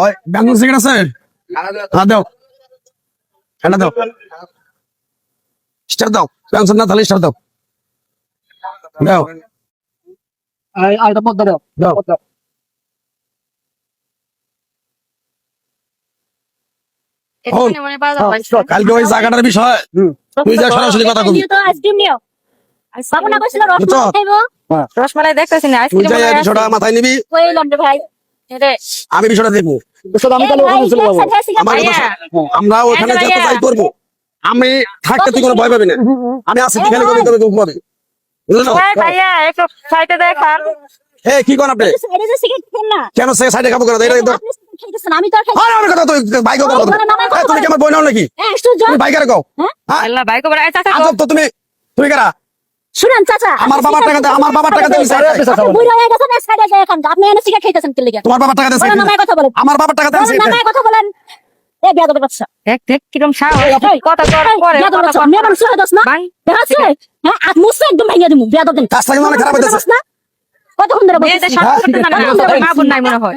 ওই ব্যাঙ্গল সিগারেট আছে? হ্যাঁ দাও, এটা দাও, স্টার দাও, পেনশন না তাহলে স্টার দাও, দাও দাও। কালকে ওই জায়গাটার বিষয় তুই যা সরাসরি কথা বলবি, রসমালাই দেখতেছি না, তুই যা এই বিষয়টা মাথায় নিবি, আমি বিষয়টা দেখবো। আমার কথা শোন, আমরা ওখানে যেতে চাই করবো, আমি থাকতে তুই কোনো ভয় পাবি না, আমি আছি, তুই খালি করবি তবে খুব পাবি, বুঝলো? ভাইয়া একটু সাইডে দেখান। এই কি কোন আপনি কেন সে সাইডে খাবো কেন? এটা একদম আরে আমার কথা তুই বাইক কথা বল, তুমি কি আমার বই নাও নাকি? তুমি বাইকারে কও, হ্যাঁ আল্লাহ ভাই কো বড় চাচা আজব তো তুমি, তুমি কারা? শুনেন চাচা, আমার বাবার টাকা দে, আমার বাবার টাকা দে, বুড়া হয়ে গেছেন না, সাইডে যায় এখন আপনি এনে সিগারেট খাইতেছেন কি লাগা? তোমার বাবার টাকা দে, বলেন নামায় কথা বলেন, আমার বাবার টাকা দে, বলেন নামায় কথা বলেন। এ বেয়াদব বাচ্চা, দেখ দেখ কিরম সাহস কথা কর পরে বেয়াদব বাচ্চা, মেয়ে মানুষ হয়ে দছ না ভাই দেখাচ্ছে, হ্যাঁ আজ মুছে একদম ভাঙিয়ে দিমু বেয়াদব দেন। কাজটা কিন্তু অনেক খারাপ হইতেছে, না কতক্ষণ ধরে মেয়েদের বলছিস? সাথে করতে জানা না, মা বোন নাই মনে হয়।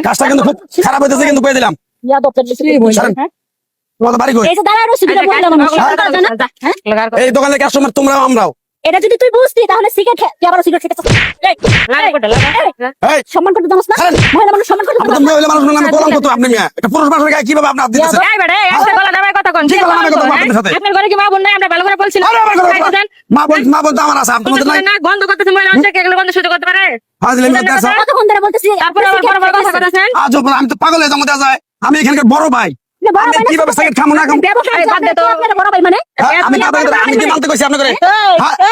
কাজটা কিন্তু খুব খারাপ হইতেছে, কিন্তু কই দিলাম বেয়াদব দেন ছাড়েন। তোমার বাড়ি কই? এই যে দাঁড়ায় রইছি দুটো মহিলা মানুষ, হ্যাঁ? এই দোকানের কাস্টমার তোমরাও আমরাও। এটা যদি তুই বুঝতি তাহলে সিগারেট তুই আবার সিগারেট খেতে এই সম্মান করতে জানোস না? ছাড়েন। মহিলা মানুষ সম্মান করতে আপনি তো জানোস না? মহিলা মানুষ নামে কলঙ্ক তো, আপনি মিয়া একটা পুরুষ মানুষের গায়ে কিভাবে আপনি হাত দিতেছেন? এই বেটা একটা গলা দাবায় কথা কোন কি গলা দাবায় কথা আপনাদের সাথে? আপনার ঘরে কি মা বোন নাই? আমরা ভালো করে বলছিলাম আরে আমার কথা মা বোন তো আমার আছে, আপনাদের নাই। না গন্ধ করতেছে মহিলা মানুষকে এগুলো গন্ধ সহ্য করতে পারে? হাজিলে আমি কথা আছে, কতক্ষণ ধরে বলতেছি তারপরে আবার বড় বড় কথা বলতেছেন। আজ আমি তো পাগল হয়ে যাবো, যায় আমি এখানকার বড় ভাই, আমি কিভাবে সিগারেট খাবো না খাবো? বড় ভাই মানে হ্যাঁ, আমি আমি কি মানতে কইছি আপনাদের?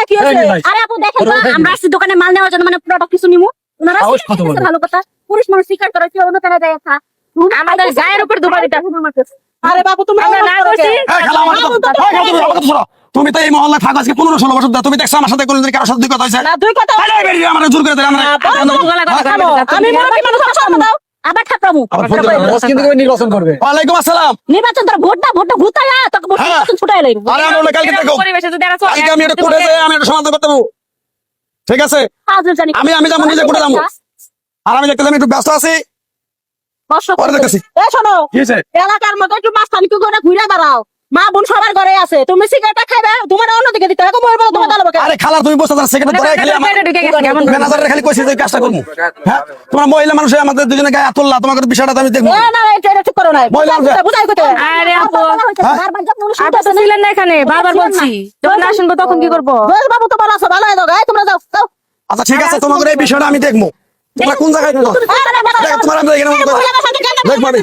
কি হচ্ছে? আরে আপু দেখেন তো, আমরা আসছি দোকানে মাল নেওয়ার জন্য, মানে প্রোডাক্ট কিছু নিমু, ওনারা সাহস কত বড়? ভালো কথা, পুরুষ মানুষ স্বীকার করে কি অন্য টানা দেয় খা আমাদের গায়ের উপর দুবার এটা। আরে বাবু তুমি আমরা না করছি। এই খালা আমার কথা, এই খালা তুমি আমার কথা শোনো। তুমি তো এই মহল্লায় থাকো আজকে 15-16 বছর ধরে, তুমি দেখছো আমার সাথে কোনদিন কারোর সাথে দুই কথা হইছে? না দুই কথা আরে বেরি আমার জোর করে দিলে আমরা গলা কথা বলতেছে। আমি মুরব্বি মানুষ সব দাও আবার খাপরামু বস কিন্তু নির্বাচন করবে। ওয়ালাইকুম আসসালাম। নির্বাচন তোর ভোটটা ঘুতায়া তোকে ভোট হ্যাঁ। ছুটাই লইব। আরে আমি বলে কালকে দেখো, পরিবেশে যদি এরা চলে, কালকে আমি এটা কোর্টে যাই, আমি এটা সমাধান করতে পারবো, ঠিক আছে? আজও জানি আমি যাবো, নিজে কোর্টে যাবো, আর আমি দেখতে আমি একটু ব্যস্ত আছি, পরে দেখতেছি। এ শোনো, কি হয়েছে? এলাকার মতো একটু মাস্তানি করে ঘুরে বেড়াও, মা বোন সবার ঘরে আছে, তুমি সিগারেটটা খাইবে, তোমার অন্যদিকে দিতে হবে, মরবে তোমার দাঁড়াবো কেন? আরে খালা তুমি বসে থাকো, সেকেন্ড ধরে খালি আমার ঢুকে গেছে কেমন করে? ম্যানেজারের খালি কইছে যে কাজটা করবো, হ্যাঁ? তোমার মহিলা মানুষ হয়ে আমাদের দুজনে গায়ে আতল্লা, তোমাকে বিষয়টা তো আমি দেখবো। এ না এটা ঠিক করো না, মহিলা মানুষ। বুঝাই কইতে আরে আপু, বারবার যখন উনি আপনি তো ছিলেন না এখানে, বারবার বলছি যখন না শুনবো তখন কি করবো? বেশ বাবু তো ভালো আছো, ভালো হয়ে যাও, তোমরা যাও যাও। আচ্ছা ঠিক আছে, তোমাকে এই বিষয়টা আমি দেখবো, তোমরা কোন জায়গায় দেখো, তোমার আমি এখানে দেখবো আমি।